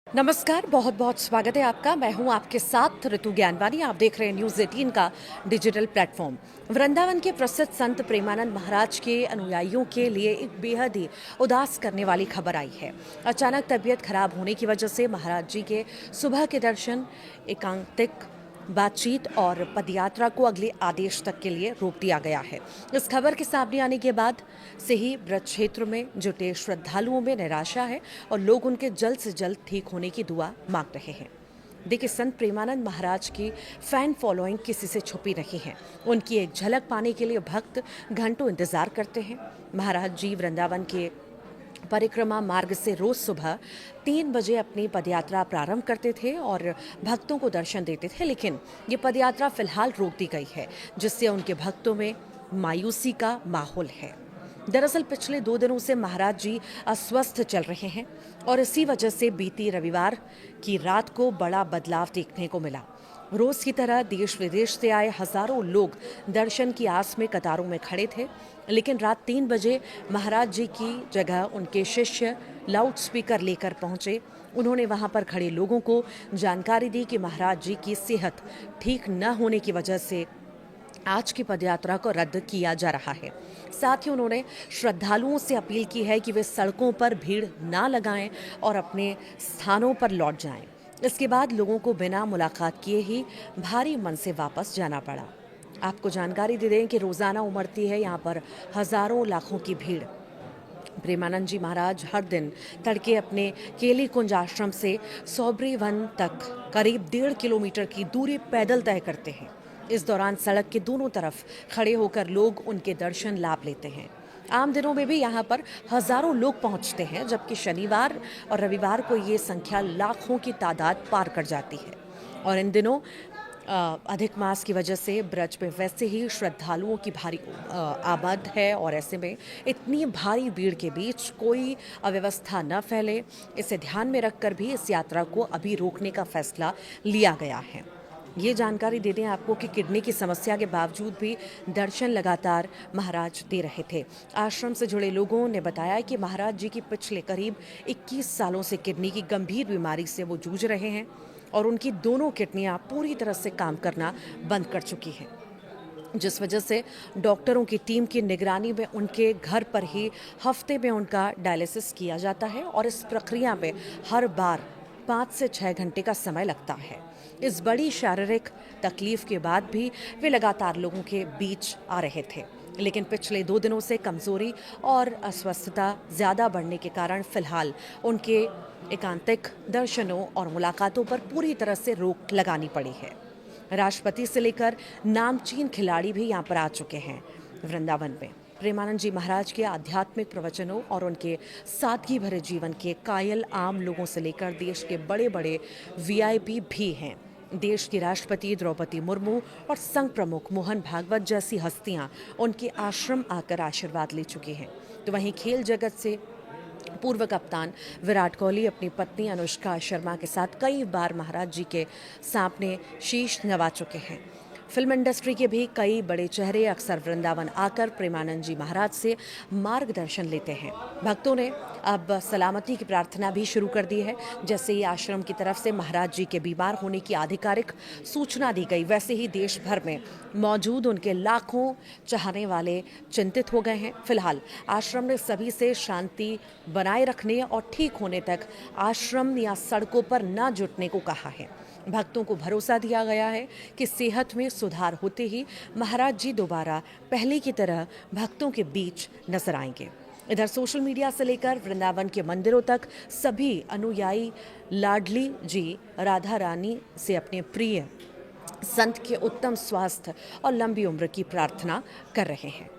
नमस्कार, बहुत बहुत स्वागत है आपका। मैं हूं आपके साथ ऋतु ज्ञानवानी। आप देख रहे हैं न्यूज़ 18 का डिजिटल प्लेटफॉर्म। वृंदावन के प्रसिद्ध संत प्रेमानंद महाराज के अनुयायियों के लिए एक बेहद ही उदास करने वाली खबर आई है। अचानक तबीयत खराब होने की वजह से महाराज जी के सुबह के दर्शन, एकांतिक बातचीत और पदयात्रा को अगले आदेश तक के लिए रोक दिया गया है। इस खबर के सामने आने के बाद से ही ब्रज क्षेत्र में जुटे श्रद्धालुओं में निराशा है और लोग उनके जल्द से जल्द ठीक होने की दुआ मांग रहे हैं। देखिए, संत प्रेमानंद महाराज की फैन फॉलोइंग किसी से छुपी नहीं है। उनकी एक झलक पाने के लिए भक्त घंटों इंतजार करते हैं। महाराज जी वृंदावन के परिक्रमा मार्ग से रोज सुबह 3 बजे अपनी पदयात्रा प्रारंभ करते थे और भक्तों को दर्शन देते थे, लेकिन ये पदयात्रा फिलहाल रोक दी गई है, जिससे उनके भक्तों में मायूसी का माहौल है। दरअसल पिछले 2 दिनों से महाराज जी अस्वस्थ चल रहे हैं और इसी वजह से बीती रविवार की रात को बड़ा बदलाव देखने को मिला। रोज की तरह देश विदेश से आए हजारों लोग दर्शन की आस में कतारों में खड़े थे, लेकिन रात 3 बजे महाराज जी की जगह उनके शिष्य लाउड स्पीकर लेकर पहुंचे। उन्होंने वहां पर खड़े लोगों को जानकारी दी कि महाराज जी की सेहत ठीक न होने की वजह से आज की पदयात्रा को रद्द किया जा रहा है। साथ ही उन्होंने श्रद्धालुओं से अपील की है कि वे सड़कों पर भीड़ ना लगाएं और अपने स्थानों पर लौट जाएं। इसके बाद लोगों को बिना मुलाकात किए ही भारी मन से वापस जाना पड़ा। आपको जानकारी दे दें कि रोजाना उमड़ती है यहाँ पर हजारों लाखों की भीड़। प्रेमानंद जी महाराज हर दिन तड़के अपने केली कुंज आश्रम से सौबरी वन तक करीब 1.5 किलोमीटर की दूरी पैदल तय करते हैं। इस दौरान सड़क के दोनों तरफ खड़े होकर लोग उनके दर्शन लाभ लेते हैं। आम दिनों में भी यहाँ पर हजारों लोग पहुँचते हैं, जबकि शनिवार और रविवार को ये संख्या लाखों की तादाद पार कर जाती है। और इन दिनों अधिक मास की वजह से ब्रज में वैसे ही श्रद्धालुओं की भारी आमद है और ऐसे में इतनी भारी भीड़ के बीच कोई अव्यवस्था न फैले, इसे ध्यान में रखकर भी इस यात्रा को अभी रोकने का फैसला लिया गया है। ये जानकारी दे दें आपको कि किडनी की समस्या के बावजूद भी दर्शन लगातार महाराज दे रहे थे। आश्रम से जुड़े लोगों ने बताया कि महाराज जी की पिछले करीब 21 सालों से किडनी की गंभीर बीमारी से वो जूझ रहे हैं और उनकी दोनों किडनियां पूरी तरह से काम करना बंद कर चुकी हैं, जिस वजह से डॉक्टरों की टीम की निगरानी में उनके घर पर ही हफ्ते में उनका डायलिसिस किया जाता है और इस प्रक्रिया में हर बार 5 से 6 घंटे का समय लगता है। इस बड़ी शारीरिक तकलीफ के बाद भी वे लगातार लोगों के बीच आ रहे थे, लेकिन पिछले 2 दिनों से कमजोरी और अस्वस्थता ज़्यादा बढ़ने के कारण फिलहाल उनके एकांतिक दर्शनों और मुलाकातों पर पूरी तरह से रोक लगानी पड़ी है। राष्ट्रपति से लेकर नामचीन खिलाड़ी भी यहाँ पर आ चुके हैं। वृंदावन में प्रेमानंद जी महाराज के आध्यात्मिक प्रवचनों और उनके सादगी भरे जीवन के कायल आम लोगों से लेकर देश के बड़े बड़े वीआईपी भी हैं। देश की राष्ट्रपति द्रौपदी मुर्मू और संघ प्रमुख मोहन भागवत जैसी हस्तियां उनके आश्रम आकर आशीर्वाद ले चुकी हैं। तो वहीं खेल जगत से पूर्व कप्तान विराट कोहली अपनी पत्नी अनुष्का शर्मा के साथ कई बार महाराज जी के सामने शीश नवा चुके हैं। फिल्म इंडस्ट्री के भी कई बड़े चेहरे अक्सर वृंदावन आकर प्रेमानंद जी महाराज से मार्गदर्शन लेते हैं। भक्तों ने अब सलामती की प्रार्थना भी शुरू कर दी है। जैसे ही आश्रम की तरफ से महाराज जी के बीमार होने की आधिकारिक सूचना दी गई, वैसे ही देश भर में मौजूद उनके लाखों चाहने वाले चिंतित हो गए हैं। फिलहाल आश्रम ने सभी से शांति बनाए रखने और ठीक होने तक आश्रम या सड़कों पर न जुटने को कहा है। भक्तों को भरोसा दिया गया है कि सेहत में सुधार होते ही महाराज जी दोबारा पहले की तरह भक्तों के बीच नजर आएंगे। इधर सोशल मीडिया से लेकर वृंदावन के मंदिरों तक सभी अनुयायी लाडली जी राधा रानी से अपने प्रिय संत के उत्तम स्वास्थ्य और लंबी उम्र की प्रार्थना कर रहे हैं।